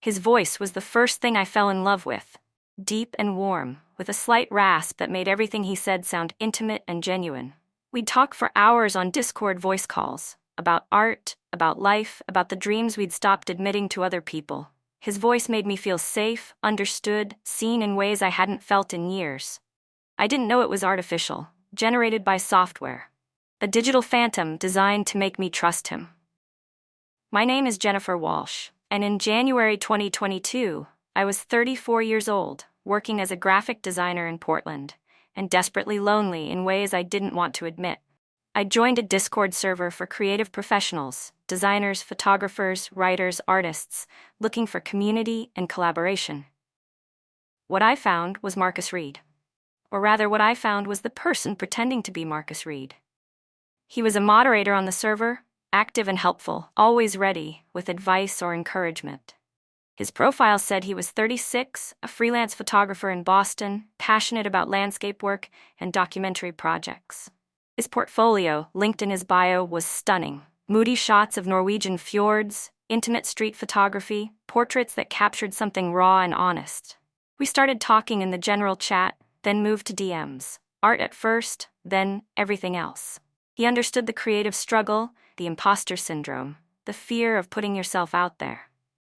His voice was the first thing I fell in love with. Deep and warm, with a slight rasp that made everything he said sound intimate and genuine. We'd talk for hours on Discord voice calls, about art, about life, about the dreams we'd stopped admitting to other people. His voice made me feel safe, understood, seen in ways I hadn't felt in years. I didn't know it was artificial, generated by software. A digital phantom designed to make me trust him. My name is Jennifer Walsh, and in January 2022, I was 34 years old, working as a graphic designer in Portland, and desperately lonely in ways I didn't want to admit. I joined a Discord server for creative professionals, designers, photographers, writers, artists, looking for community and collaboration. What I found was Marcus Reed. Or rather, what I found was the person pretending to be Marcus Reed. He was a moderator on the server, active and helpful, always ready with advice or encouragement. His profile said he was 36, a freelance photographer in Boston, passionate about landscape work and documentary projects. His portfolio, linked in his bio, was stunning. Moody shots of Norwegian fjords, intimate street photography, portraits that captured something raw and honest. We started talking in the general chat, then moved to DMs. Art at first, then everything else. He understood the creative struggle, the imposter syndrome, the fear of putting yourself out there.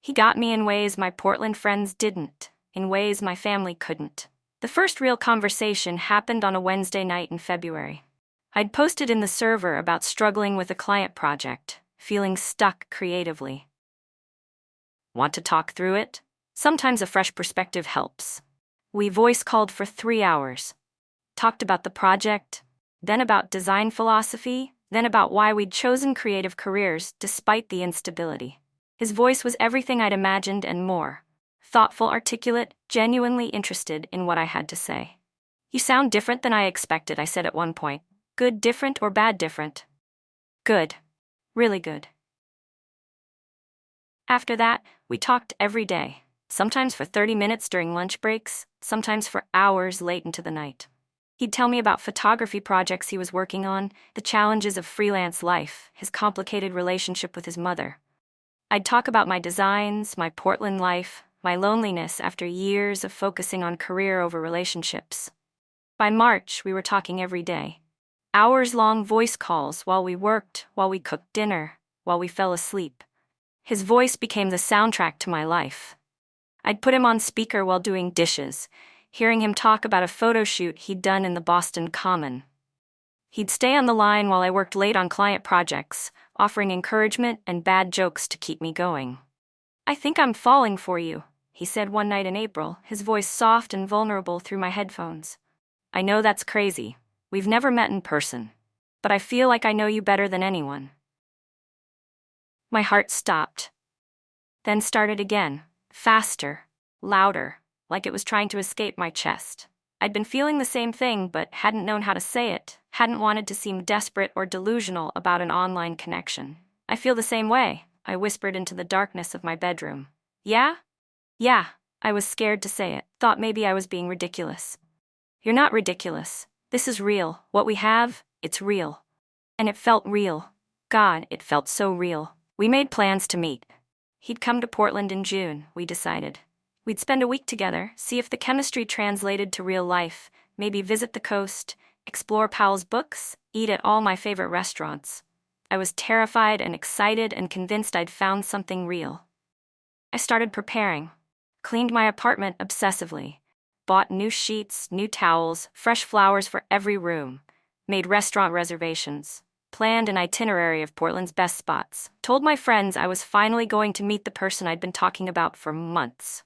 He got me in ways my Portland friends didn't, in ways my family couldn't. The first real conversation happened on a Wednesday night in February. I'd posted in the server about struggling with a client project, feeling stuck creatively. Want to talk through it? Sometimes a fresh perspective helps. We voice called for 3 hours. Talked about the project, then about design philosophy, then about why we'd chosen creative careers despite the instability. His voice was everything I'd imagined and more. Thoughtful, articulate, genuinely interested in what I had to say. "You sound different than I expected," I said at one point. "Good different or bad different?" "Good. Really good." After that, we talked every day, sometimes for 30 minutes during lunch breaks, sometimes for hours late into the night. He'd tell me about photography projects he was working on, the challenges of freelance life, his complicated relationship with his mother. I'd talk about my designs, my Portland life, my loneliness after years of focusing on career over relationships. By March, we were talking every day. Hours-long voice calls while we worked, while we cooked dinner, while we fell asleep. His voice became the soundtrack to my life. I'd put him on speaker while doing dishes, hearing him talk about a photo shoot he'd done in the Boston Common. He'd stay on the line while I worked late on client projects, offering encouragement and bad jokes to keep me going. "I think I'm falling for you," he said one night in April, his voice soft and vulnerable through my headphones. "I know that's crazy. We've never met in person. But I feel like I know you better than anyone." My heart stopped. Then started again, faster, louder, like it was trying to escape my chest. I'd been feeling the same thing but hadn't known how to say it, hadn't wanted to seem desperate or delusional about an online connection. "I feel the same way," I whispered into the darkness of my bedroom. "Yeah?" "Yeah." I was scared to say it, thought maybe I was being ridiculous. "You're not ridiculous. This is real. What we have, it's real." And it felt real. God, it felt so real. We made plans to meet. He'd come to Portland in June, we decided. We'd spend a week together, see if the chemistry translated to real life, maybe visit the coast, explore Powell's books, eat at all my favorite restaurants. I was terrified and excited and convinced I'd found something real. I started preparing. Cleaned my apartment obsessively. Bought new sheets, new towels, fresh flowers for every room. Made restaurant reservations. Planned an itinerary of Portland's best spots. Told my friends I was finally going to meet the person I'd been talking about for months.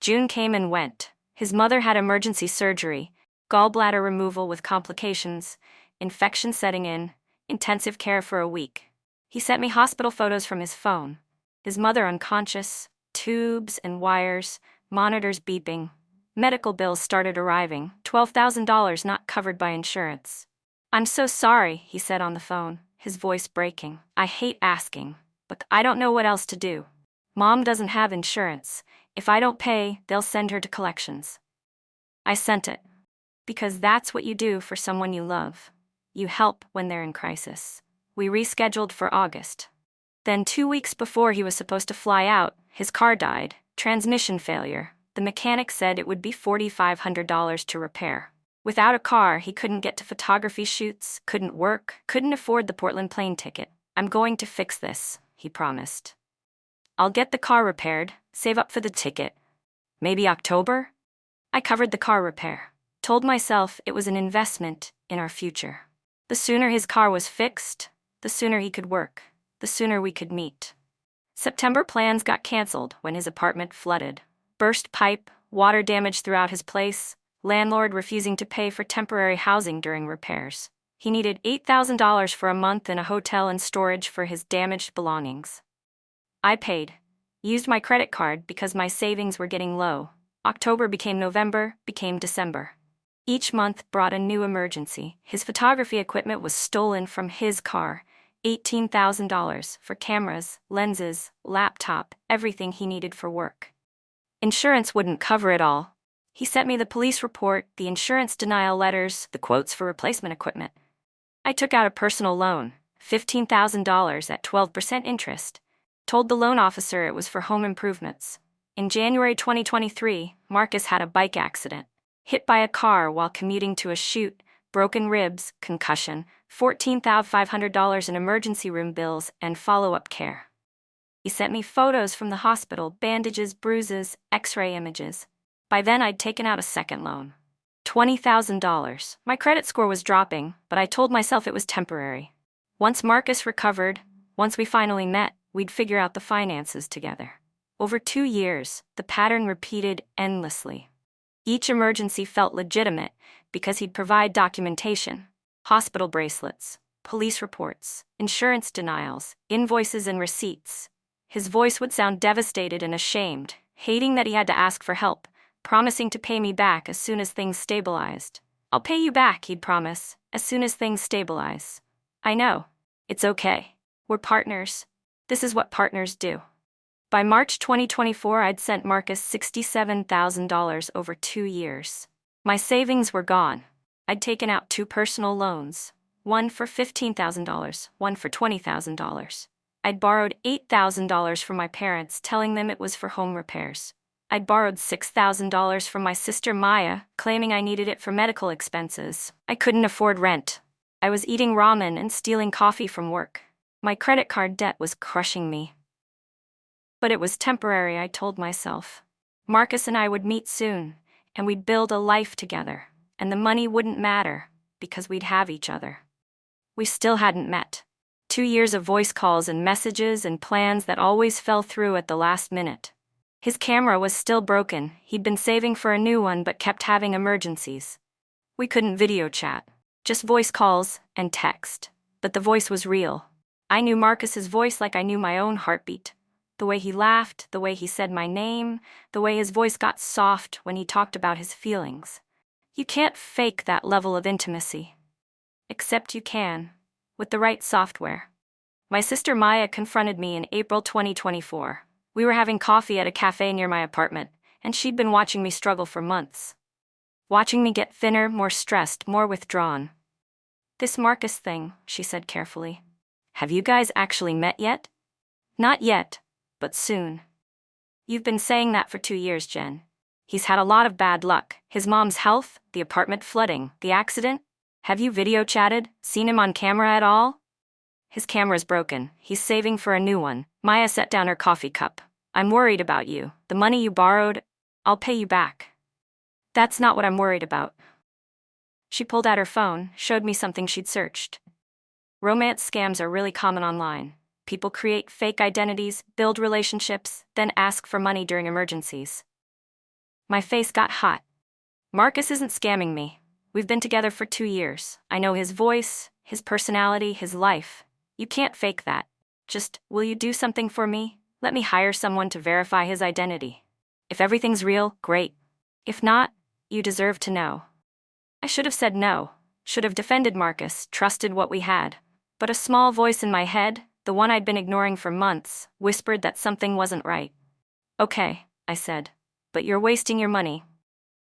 June came and went. His mother had emergency surgery, gallbladder removal with complications, infection setting in, intensive care for a week. He sent me hospital photos from his phone. His mother unconscious, tubes and wires, monitors beeping. Medical bills started arriving, $12,000 not covered by insurance. "I'm so sorry," he said on the phone, his voice breaking. "I hate asking, but I don't know what else to do. Mom doesn't have insurance. If I don't pay, they'll send her to collections." I sent it. Because that's what you do for someone you love. You help when they're in crisis. We rescheduled for August. Then 2 weeks before he was supposed to fly out, his car died, Transmission failure. The mechanic said it would be $4,500 to repair. Without a car, he couldn't get to photography shoots, couldn't work, couldn't afford the Portland plane ticket. I'm going to fix this, he promised. I'll get the car repaired, save up for the ticket. Maybe October? I covered the car repair. Told myself it was an investment in our future. The sooner his car was fixed, the sooner he could work, the sooner we could meet. September plans got canceled when his apartment flooded. Burst pipe, water damage throughout his place, landlord refusing to pay for temporary housing during repairs. He needed $8,000 for a month in a hotel and storage for his damaged belongings. I paid. Used my credit card because my savings were getting low. October became November, became December. Each month brought a new emergency. His photography equipment was stolen from his car. $18,000 for cameras, lenses, laptop, everything he needed for work. Insurance wouldn't cover it all. He sent me the police report, the insurance denial letters, the quotes for replacement equipment. I took out a personal loan, $15,000 at 12% interest. Told the loan officer it was for home improvements. In January 2023, Marcus had a bike accident. Hit by a car while commuting to a shoot, broken ribs, concussion, $14,500 in emergency room bills, and follow-up care. He sent me photos from the hospital, bandages, bruises, x-ray images. By then I'd taken out a second loan. $20,000. My credit score was dropping, but I told myself it was temporary. Once Marcus recovered, once we finally met, we'd figure out the finances together. Over 2 years, the pattern repeated endlessly. Each emergency felt legitimate because he'd provide documentation, hospital bracelets, police reports, insurance denials, invoices and receipts. His voice would sound devastated and ashamed, hating that he had to ask for help, promising to pay me back as soon as things stabilized. I'll pay you back, he'd promise, as soon as things stabilize. I know. It's okay. We're partners. This is what partners do. By March 2024, I'd sent Marcus $67,000 over 2 years. My savings were gone. I'd taken out 2 personal loans, one for $15,000, one for $20,000. I'd borrowed $8,000 from my parents, telling them it was for home repairs. I'd borrowed $6,000 from my sister Maya, claiming I needed it for medical expenses. I couldn't afford rent. I was eating ramen and stealing coffee from work. My credit card debt was crushing me. But it was temporary, I told myself. Marcus and I would meet soon, and we'd build a life together, and the money wouldn't matter, because we'd have each other. We still hadn't met. 2 years of voice calls and messages and plans that always fell through at the last minute. His camera was still broken. He'd been saving for a new one but kept having emergencies. We couldn't video chat, just voice calls and text. But the voice was real. I knew Marcus's voice like I knew my own heartbeat. The way he laughed, the way he said my name, the way his voice got soft when he talked about his feelings. You can't fake that level of intimacy. Except you can, with the right software. My sister Maya confronted me in April 2024. We were having coffee at a cafe near my apartment, and she'd been watching me struggle for months. Watching me get thinner, more stressed, more withdrawn. "This Marcus thing," she said carefully. "Have you guys actually met yet?" "Not yet, but soon." "You've been saying that for 2 years, Jen. He's had a lot of bad luck. His mom's health, the apartment flooding, the accident. Have you video chatted, seen him on camera at all?" "His camera's broken. He's saving for a new one." Maya set down her coffee cup. "I'm worried about you. The money you borrowed, I'll pay you back." "That's not what I'm worried about." She pulled out her phone, showed me something she'd searched. Romance scams are really common online. People create fake identities, build relationships, then ask for money during emergencies. My face got hot. Marcus isn't scamming me. We've been together for 2 years. I know his voice, his personality, his life. You can't fake that. Just, will you do something for me? Let me hire someone to verify his identity. If everything's real, great. If not, you deserve to know. I should have said no, should have defended Marcus, trusted what we had. But a small voice in my head, the one I'd been ignoring for months, whispered that something wasn't right. "Okay," I said, "but you're wasting your money."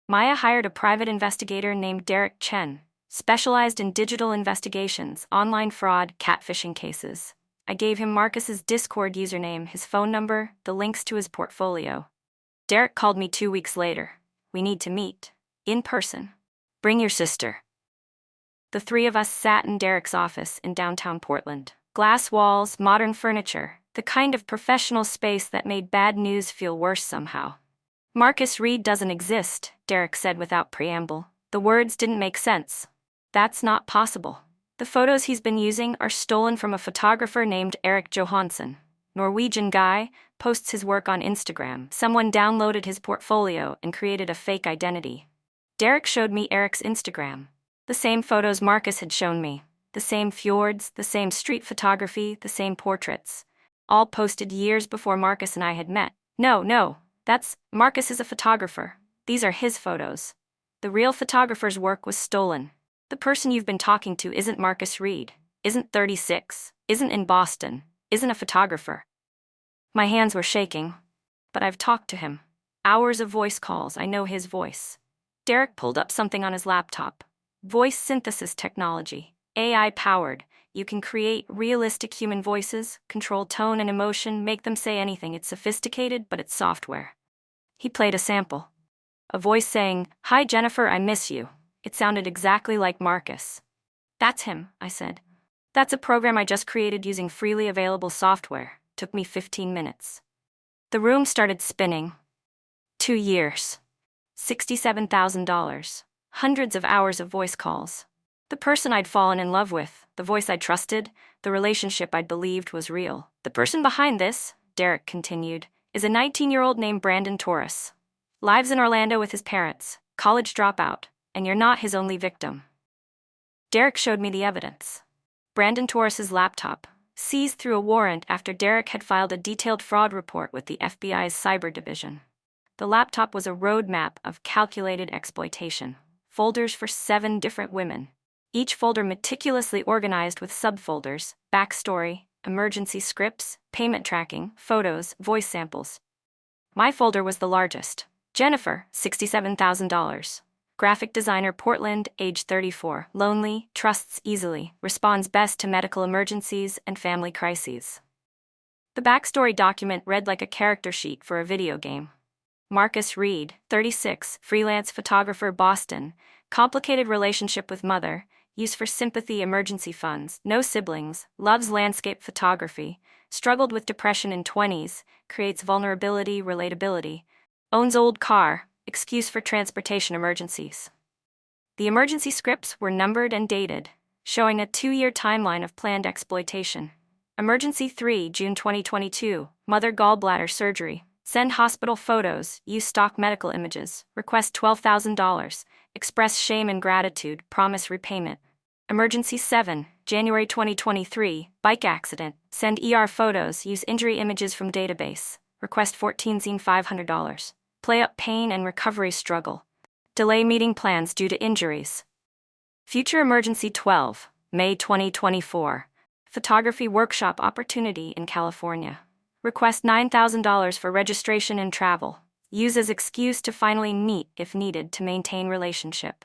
Maya hired a private investigator named Derek Chen, specialized in digital investigations, online fraud, catfishing cases. I gave him Marcus's Discord username, his phone number, the links to his portfolio. Derek called me 2 weeks later. We need to meet. In person. Bring your sister. The three of us sat in Derek's office in downtown Portland. Glass walls, modern furniture, the kind of professional space that made bad news feel worse somehow. Marcus Reed doesn't exist, Derek said without preamble. The words didn't make sense. That's not possible. The photos he's been using are stolen from a photographer named Erik Johansson. Norwegian guy, posts his work on Instagram. Someone downloaded his portfolio and created a fake identity. Derek showed me Erik's Instagram. The same photos Marcus had shown me. The same fjords, the same street photography, the same portraits. All posted years before Marcus and I had met. No, Marcus is a photographer. These are his photos. The real photographer's work was stolen. The person you've been talking to isn't Marcus Reed, isn't 36, isn't in Boston, isn't a photographer. My hands were shaking, but I've talked to him. Hours of voice calls, I know his voice. Derek pulled up something on his laptop. Voice synthesis technology, AI-powered. You can create realistic human voices, control tone and emotion, make them say anything. It's sophisticated, but it's software. He played a sample. A voice saying, "Hi Jennifer, I miss you." It sounded exactly like Marcus. That's him, I said. That's a program I just created using freely available software. Took me 15 minutes. The room started spinning. 2 years. $67,000. Hundreds of hours of voice calls. The person I'd fallen in love with, the voice I'd trusted, the relationship I'd believed was real. The person behind this, Derek continued, is a 19-year-old named Brandon Torres. Lives in Orlando with his parents, college dropout, and you're not his only victim. Derek showed me the evidence. Brandon Torres's laptop, seized through a warrant after Derek had filed a detailed fraud report with the FBI's cyber division. The laptop was a roadmap of calculated exploitation. Folders for 7 different women. Each folder meticulously organized with subfolders, backstory, emergency scripts, payment tracking, photos, voice samples. My folder was the largest. Jennifer, $67,000. Graphic designer, Portland, age 34, lonely, trusts easily, responds best to medical emergencies and family crises. The backstory document read like a character sheet for a video game. Marcus Reed, 36, freelance photographer, Boston, complicated relationship with mother, use for sympathy emergency funds, no siblings, loves landscape photography, struggled with depression in 20s, creates vulnerability, relatability, owns old car, excuse for transportation emergencies. The emergency scripts were numbered and dated, showing a 2-year timeline of planned exploitation. Emergency 3, June 2022, mother gallbladder surgery. Send hospital photos, use stock medical images, request $12,000, express shame and gratitude, promise repayment. Emergency 7, January 2023, bike accident, send ER photos, use injury images from database, request $14,500. Play up pain and recovery struggle. Delay meeting plans due to injuries. Future Emergency 12, May 2024, photography workshop opportunity in California. Request $9,000 for registration and travel. Use as excuse to finally meet if needed to maintain relationship.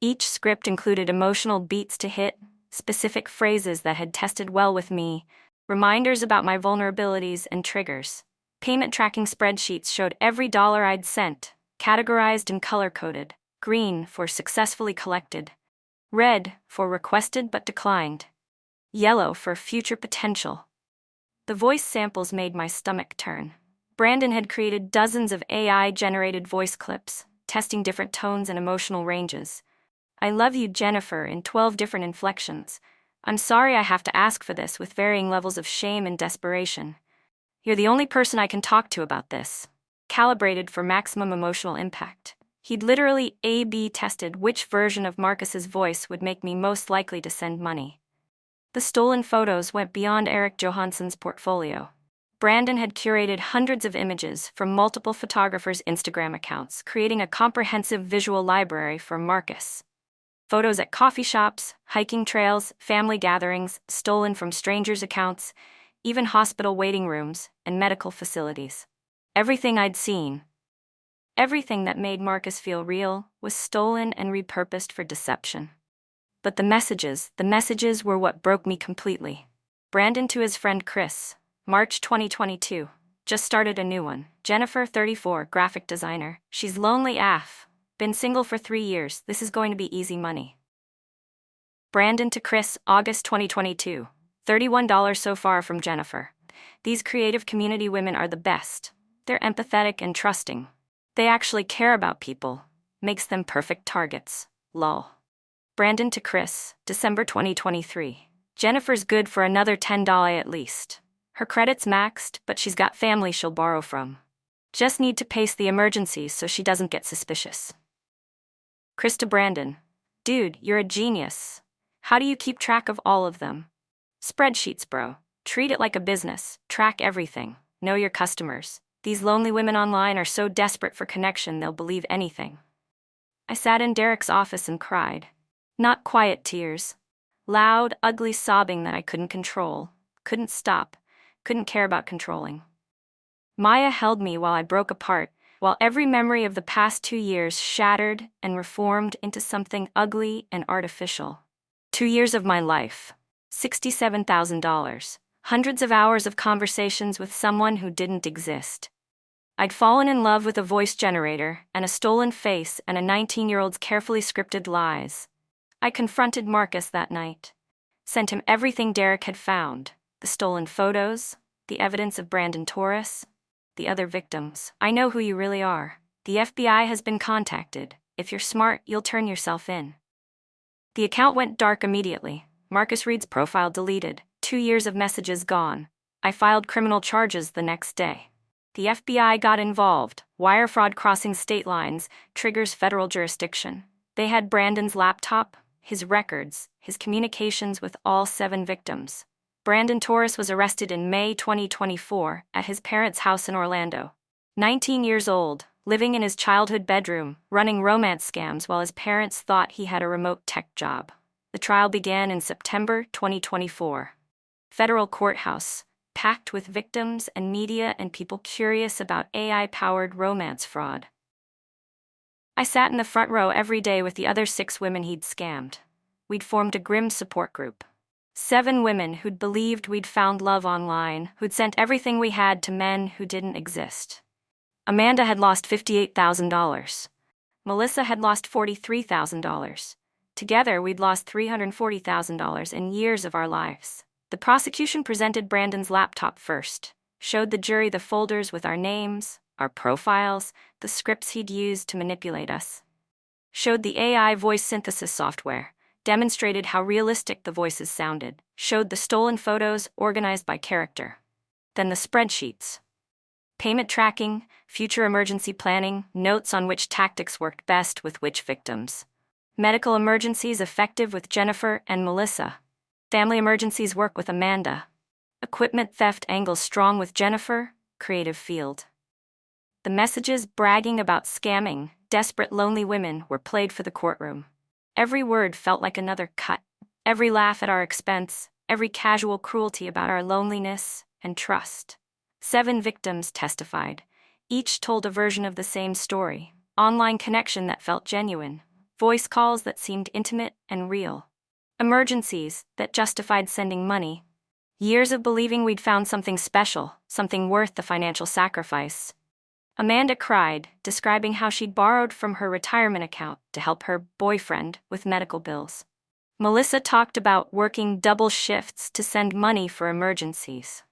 Each script included emotional beats to hit, specific phrases that had tested well with me, reminders about my vulnerabilities and triggers. Payment tracking spreadsheets showed every dollar I'd sent, categorized and color-coded. Green for successfully collected. Red for requested but declined. Yellow for future potential. The voice samples made my stomach turn. Brandon had created dozens of AI-generated voice clips, testing different tones and emotional ranges. I love you, Jennifer, in 12 different inflections. I'm sorry I have to ask for this with varying levels of shame and desperation. You're the only person I can talk to about this. Calibrated for maximum emotional impact. He'd literally A/B tested which version of Marcus's voice would make me most likely to send money. The stolen photos went beyond Erik Johansson's portfolio. Brandon had curated hundreds of images from multiple photographers' Instagram accounts, creating a comprehensive visual library for Marcus. Photos at coffee shops, hiking trails, family gatherings, stolen from strangers' accounts, even hospital waiting rooms and medical facilities. Everything I'd seen, everything that made Marcus feel real, was stolen and repurposed for deception. But the messages were what broke me completely. Brandon to his friend Chris, March 2022. Just started a new one. Jennifer, 34, graphic designer. She's lonely AF. Been single for 3 years. This is going to be easy money. Brandon to Chris, August 2022. $31 so far from Jennifer. These creative community women are the best. They're empathetic and trusting. They actually care about people. Makes them perfect targets. Lol. Brandon to Chris, December 2023. Jennifer's good for another $10 at least. Her credit's maxed, but she's got family she'll borrow from. Just need to pace the emergencies so she doesn't get suspicious. Chris to Brandon. Dude, you're a genius. How do you keep track of all of them? Spreadsheets, bro. Treat it like a business. Track everything. Know your customers. These lonely women online are so desperate for connection they'll believe anything. I sat in Derek's office and cried. Not quiet tears. Loud, ugly sobbing that I couldn't control. Couldn't stop. Couldn't care about controlling. Maya held me while I broke apart, while every memory of the past 2 years shattered and reformed into something ugly and artificial. 2 years of my life. $67,000. Hundreds of hours of conversations with someone who didn't exist. I'd fallen in love with a voice generator and a stolen face and a 19-year-old's carefully scripted lies. I confronted Marcus that night. Sent him everything Derek had found. The stolen photos, the evidence of Brandon Torres, the other victims. I know who you really are. The FBI has been contacted. If you're smart, you'll turn yourself in. The account went dark immediately. Marcus Reed's profile deleted. 2 years of messages gone. I filed criminal charges the next day. The FBI got involved. Wire fraud crossing state lines triggers federal jurisdiction. They had Brandon's laptop, his records, his communications with all 7 victims. Brandon Torres was arrested in May 2024 at his parents' house in Orlando. 19 years old, living in his childhood bedroom, running romance scams while his parents thought he had a remote tech job. The trial began in September 2024. Federal courthouse, packed with victims and media and people curious about AI-powered romance fraud. I sat in the front row every day with the other 6 women he'd scammed. We'd formed a grim support group. 7 women who'd believed we'd found love online, who'd sent everything we had to men who didn't exist. Amanda had lost $58,000. Melissa had lost $43,000. Together, we'd lost $340,000 in years of our lives. The prosecution presented Brandon's laptop first, showed the jury the folders with our names, our profiles, the scripts he'd used to manipulate us. Showed the AI voice synthesis software, demonstrated how realistic the voices sounded, showed the stolen photos organized by character. Then the spreadsheets. Payment tracking, future emergency planning, notes on which tactics worked best with which victims. Medical emergencies effective with Jennifer and Melissa. Family emergencies work with Amanda. Equipment theft angles strong with Jennifer, creative field. The messages bragging about scamming, desperate lonely women were played for the courtroom. Every word felt like another cut. Every laugh at our expense, every casual cruelty about our loneliness and trust. 7 victims testified. Each told a version of the same story. Online connection that felt genuine. Voice calls that seemed intimate and real. Emergencies that justified sending money. Years of believing we'd found something special, something worth the financial sacrifice. Amanda cried, describing how she'd borrowed from her retirement account to help her boyfriend with medical bills. Melissa talked about working double shifts to send money for emergencies.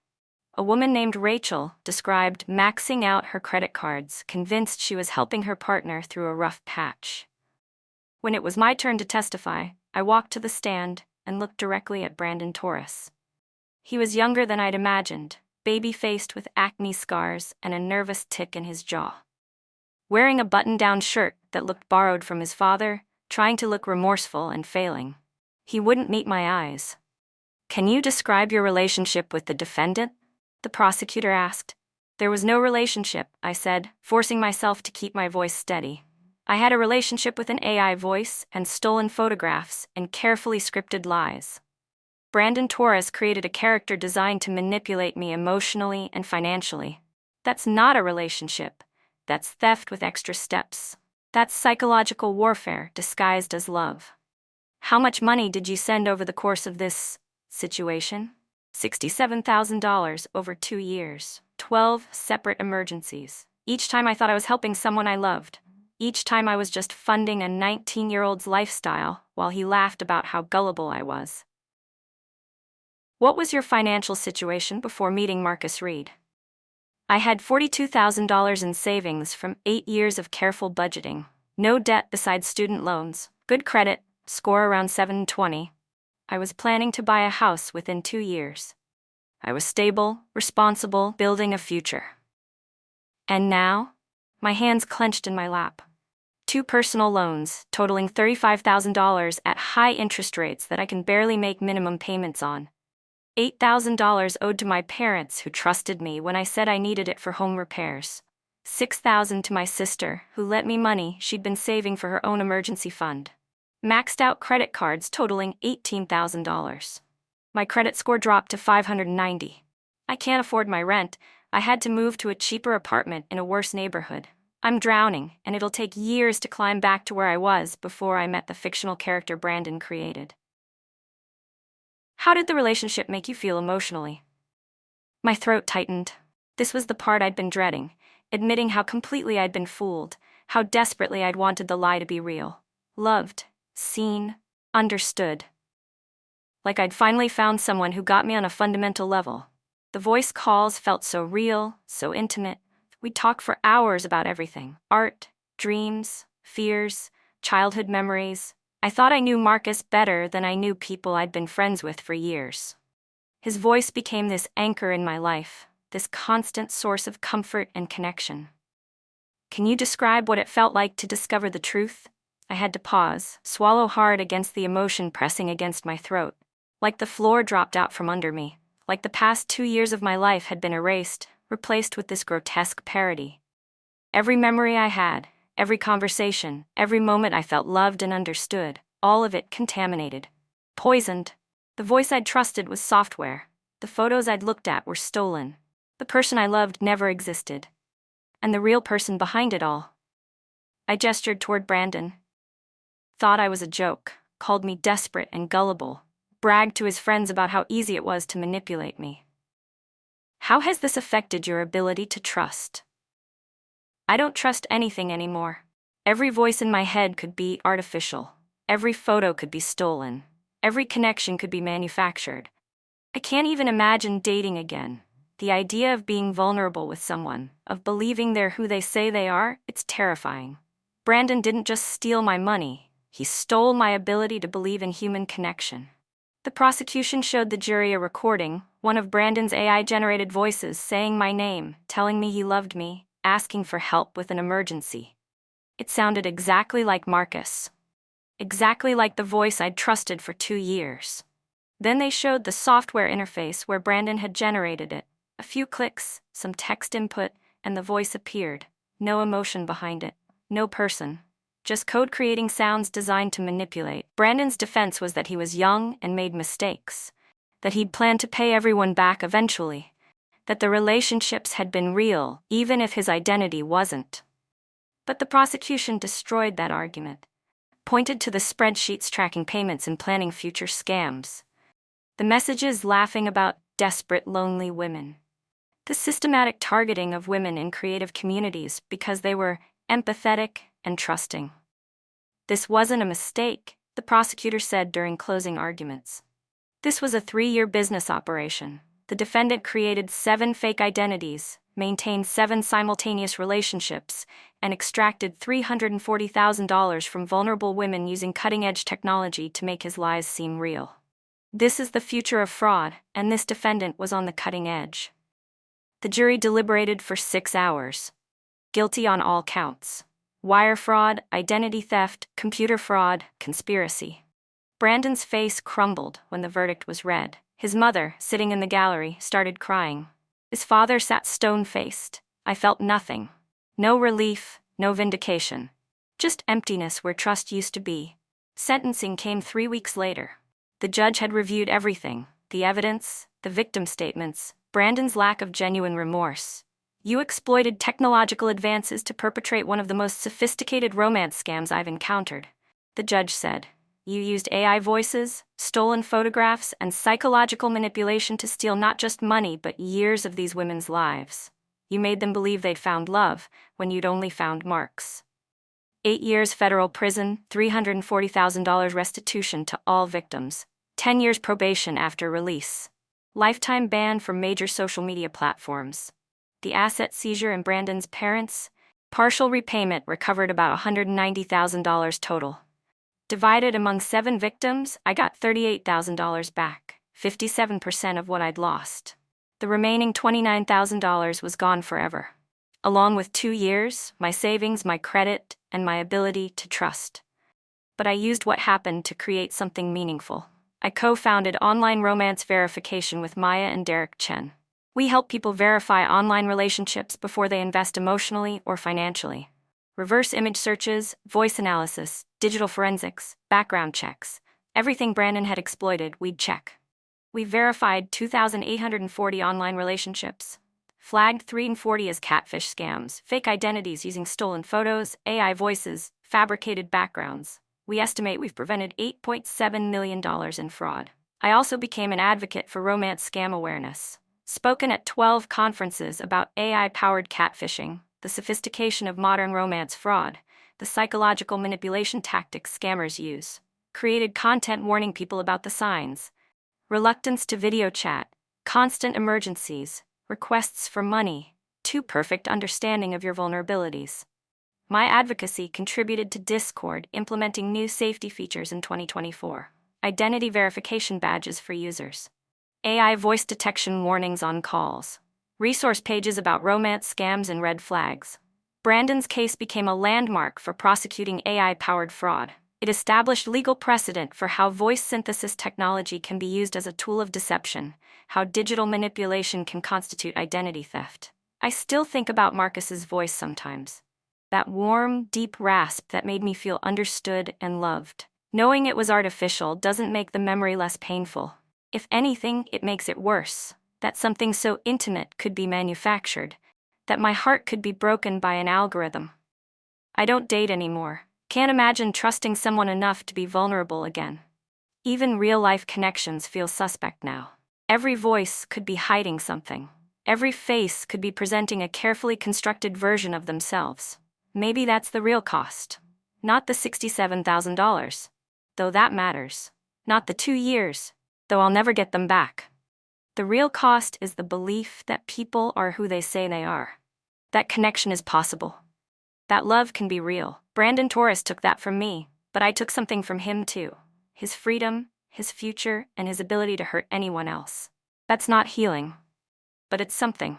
A woman named Rachel described maxing out her credit cards, convinced she was helping her partner through a rough patch. When it was my turn to testify, I walked to the stand and looked directly at Brandon Torres. He was younger than I'd imagined, baby-faced with acne scars and a nervous tick in his jaw. Wearing a button-down shirt that looked borrowed from his father, trying to look remorseful and failing. He wouldn't meet my eyes. "Can you describe your relationship with the defendant?" the prosecutor asked. "There was no relationship," I said, forcing myself to keep my voice steady. "I had a relationship with an AI voice and stolen photographs and carefully scripted lies." Brandon Torres created a character designed to manipulate me emotionally and financially. That's not a relationship. That's theft with extra steps. That's psychological warfare disguised as love. "How much money did you send over the course of this situation?" $67,000 over 2 years. 12 separate emergencies. Each time I thought I was helping someone I loved. Each time I was just funding a 19-year-old's lifestyle while he laughed about how gullible I was. What was your financial situation before meeting Marcus Reed? I had $42,000 in savings from 8 years of careful budgeting. No debt besides student loans, good credit, score around 720. I was planning to buy a house within 2 years. I was stable, responsible, building a future. And now? My hands clenched in my lap. 2 personal loans, totaling $35,000 at high interest rates that I can barely make minimum payments on. $8,000 owed to my parents who trusted me when I said I needed it for home repairs. $6,000 to my sister, who lent me money she'd been saving for her own emergency fund. Maxed out credit cards totaling $18,000. My credit score dropped to 590. I can't afford my rent. I had to move to a cheaper apartment in a worse neighborhood. I'm drowning, and it'll take years to climb back to where I was before I met the fictional character Brandon created. How did the relationship make you feel emotionally? My throat tightened. This was the part I'd been dreading, admitting how completely I'd been fooled, how desperately I'd wanted the lie to be real. Loved, seen, understood. Like I'd finally found someone who got me on a fundamental level. The voice calls felt so real, so intimate. We'd talk for hours about everything: art, dreams, fears, childhood memories. I thought I knew Marcus better than I knew people I'd been friends with for years. His voice became this anchor in my life, this constant source of comfort and connection. Can you describe what it felt like to discover the truth? I had to pause, swallow hard against the emotion pressing against my throat. Like the floor dropped out from under me, like the past 2 years of my life had been erased, replaced with this grotesque parody. Every memory I had, every conversation, every moment I felt loved and understood, all of it contaminated, poisoned. The voice I'd trusted was software. The photos I'd looked at were stolen. The person I loved never existed. And the real person behind it all. I gestured toward Brandon. Thought I was a joke, called me desperate and gullible, bragged to his friends about how easy it was to manipulate me. How has this affected your ability to trust? I don't trust anything anymore. Every voice in my head could be artificial. Every photo could be stolen. Every connection could be manufactured. I can't even imagine dating again. The idea of being vulnerable with someone, of believing they're who they say they are, it's terrifying. Brandon didn't just steal my money. He stole my ability to believe in human connection. The prosecution showed the jury a recording, one of Brandon's AI-generated voices saying my name, telling me he loved me, asking for help with an emergency. It sounded exactly like Marcus. Exactly like the voice I'd trusted for 2 years. Then they showed the software interface where Brandon had generated it. A few clicks, some text input, and the voice appeared. No emotion behind it. No person. Just code creating sounds designed to manipulate. Brandon's defense was that he was young and made mistakes. That he'd planned to pay everyone back eventually. That the relationships had been real, even if his identity wasn't. But the prosecution destroyed that argument. Pointed to the spreadsheets tracking payments and planning future scams. The messages laughing about desperate, lonely women. The systematic targeting of women in creative communities because they were empathetic and trusting. This wasn't a mistake, the prosecutor said during closing arguments. This was a 3-year business operation. The defendant created 7 fake identities, maintained 7 simultaneous relationships, and extracted $340,000 from vulnerable women using cutting-edge technology to make his lies seem real. This is the future of fraud, and this defendant was on the cutting edge. The jury deliberated for 6 hours. Guilty on all counts. Wire fraud, identity theft, computer fraud, conspiracy. Brandon's face crumbled when the verdict was read. His mother, sitting in the gallery, started crying. His father sat stone-faced. I felt nothing. No relief, no vindication. Just emptiness where trust used to be. Sentencing came 3 weeks later. The judge had reviewed everything: the evidence, the victim statements, Brandon's lack of genuine remorse. You exploited technological advances to perpetrate one of the most sophisticated romance scams I've encountered, the judge said. You used AI voices, stolen photographs, and psychological manipulation to steal not just money but years of these women's lives. You made them believe they'd found love when you'd only found marks. 8 years federal prison, $340,000 restitution to all victims, 10 years probation after release. Lifetime ban from major social media platforms. The asset seizure and Brandon's parents, partial repayment recovered about $190,000 total. Divided among 7 victims, I got $38,000 back, 57% of what I'd lost. The remaining $29,000 was gone forever, along with 2 years, my savings, my credit, and my ability to trust. But I used what happened to create something meaningful. I co-founded Online Romance Verification with Maya and Derek Chen. We help people verify online relationships before they invest emotionally or financially. Reverse image searches, voice analysis, digital forensics, background checks. Everything Brandon had exploited, we'd check. We verified 2,840 online relationships. Flagged 340 as catfish scams, fake identities using stolen photos, AI voices, fabricated backgrounds. We estimate we've prevented $8.7 million in fraud. I also became an advocate for romance scam awareness. Spoken at 12 conferences about AI-powered catfishing, the sophistication of modern romance fraud, the psychological manipulation tactics scammers use. Created content warning people about the signs. Reluctance to video chat, constant emergencies, requests for money, too perfect understanding of your vulnerabilities. My advocacy contributed to Discord implementing new safety features in 2024. Identity verification badges for users. AI voice detection warnings on calls. Resource pages about romance scams and red flags. Brandon's case became a landmark for prosecuting AI-powered fraud. It established legal precedent for how voice synthesis technology can be used as a tool of deception, how digital manipulation can constitute identity theft. I still think about Marcus's voice sometimes. That warm, deep rasp that made me feel understood and loved. Knowing it was artificial doesn't make the memory less painful. If anything, it makes it worse. That something so intimate could be manufactured. That my heart could be broken by an algorithm. I don't date anymore. Can't imagine trusting someone enough to be vulnerable again. Even real-life connections feel suspect now. Every voice could be hiding something. Every face could be presenting a carefully constructed version of themselves. Maybe that's the real cost. Not the $67,000. Though that matters. Not the 2 years. Though I'll never get them back. The real cost is the belief that people are who they say they are. That connection is possible. That love can be real. Brandon Torres took that from me, but I took something from him too. His freedom, his future, and his ability to hurt anyone else. That's not healing. But it's something.